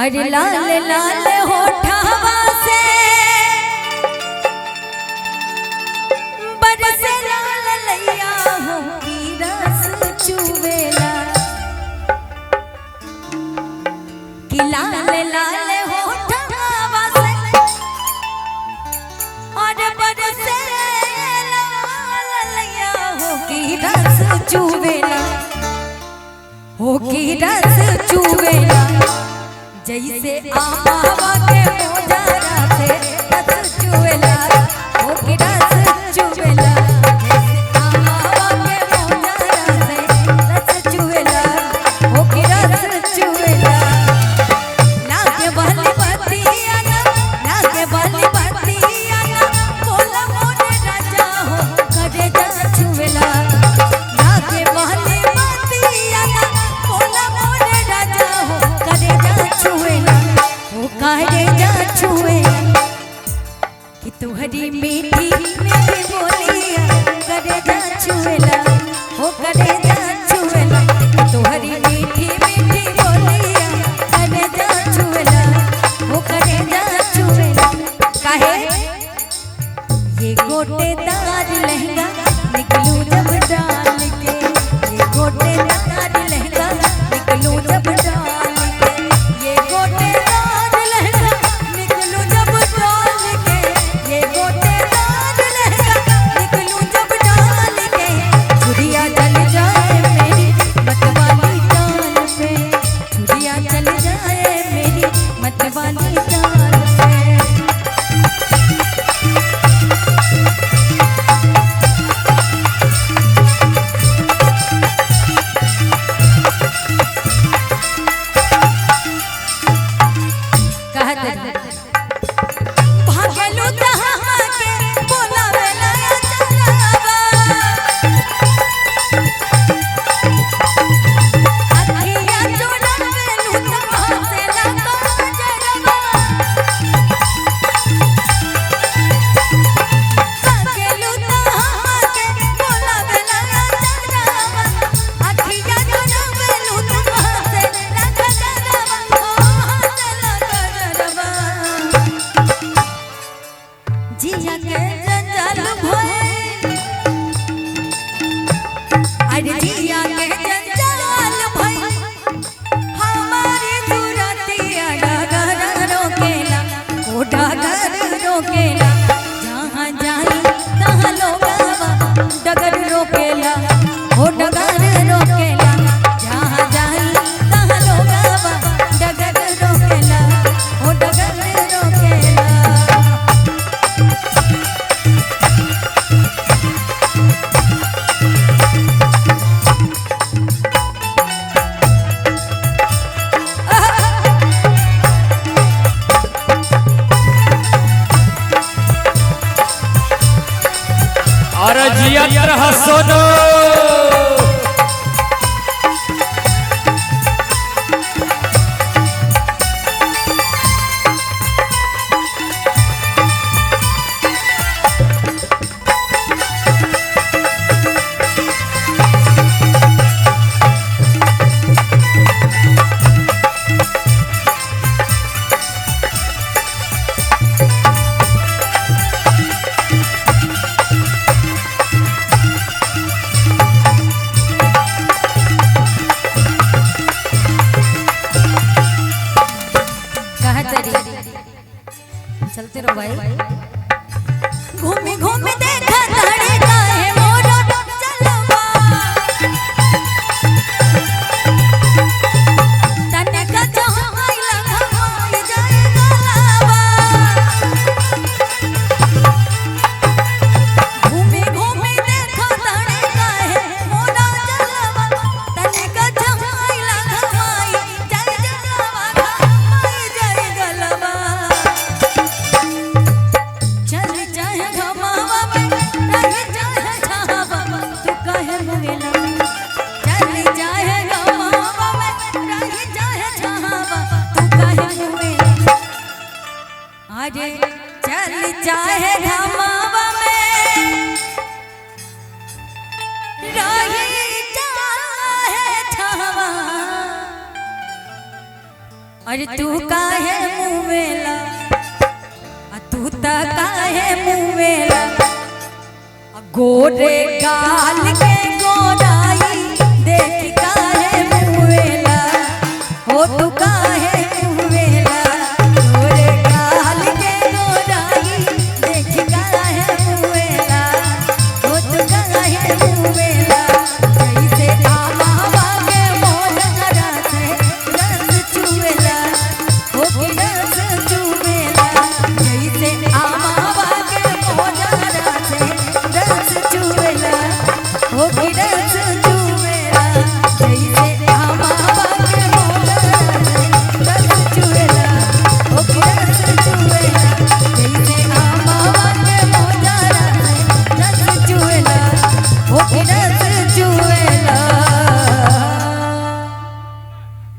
अरे लाल लाल होठवा से बरसे लाल लैया हो की रस चुवेला कि लाल लाल होठवा से और बरसे लाल लैया हो की रस चुवेला हो की रस चुवेला जैसे आमावा के मोजरा से रस चुवेला हो की रस चुवेला जैसे आमावा के मोजरा से रस चुवेला हो की रस चुवेला लागे बहली बतिया लागे बहली बतिया बोला मोरे राजा हो करे जा चुवेला लागे बहली बतिया बोला मोरे राजा हो करे जा छुएला वो काहे जा छुए कि तुहरी मीठी मीठी बोलिया करे जा छुएला वो करे जा छुएला कि तुहरी मीठी मीठी बोलिया करे जा छुएला वो करे जा छुएला काहे ये गोटेदार लहंगा निकलू जब डाल के ये गोटेदार लहंगा निकलू जब डाल ये गोटेदार लहंगा निकलू जब डाल के ये गोटेदार लहंगा निकलू जब डाल के छुरिया चल जाए मेरी मतवाली जान पे छुरिया चल जाए मेरी मतवाली जान पे भागलू तहाँ के बोलावे नया चलावा अखिया चुरावे लू तहाँ से लगा जरवा भागलू तहाँ के बोलावे नया चलावा अखिया चुरावे लू तहाँ से लगा जरवा जिया के जंजाल भय अरे जिया के जंजाल भय हमारी सुरतिया डगर रोकेला ओ डगर रोकेला जहाँ जाई तहाँ लोगवा डगर रोकेला ओ डगर रोकेला जहाँ जाई तहाँ लोगवा डगर रोकेला ओ डगर रोकेला और जियत रह सोनो चलते रहो भाई घूमी घूमी देखा धड़े काहे मोरा चलवा तने का जहां आइला हमार जाए गलावा घूमी घूमी देखा धड़े काहे मोरा चलवा तने का जहां आइला हमार जाए गलावा हमार जाए गलावा चल जाए घमावा में रह जाए छावा तू कहे मुवेला चल जाए घमावा में रह जाए छावा तू कहे मुवेला अरे चल जाए घमावा में रह जाए छावा अरे तू काहे मुवेला तू त काहे मुवेला गोरे गाल के गोराई देख काहे मुवेला हो तू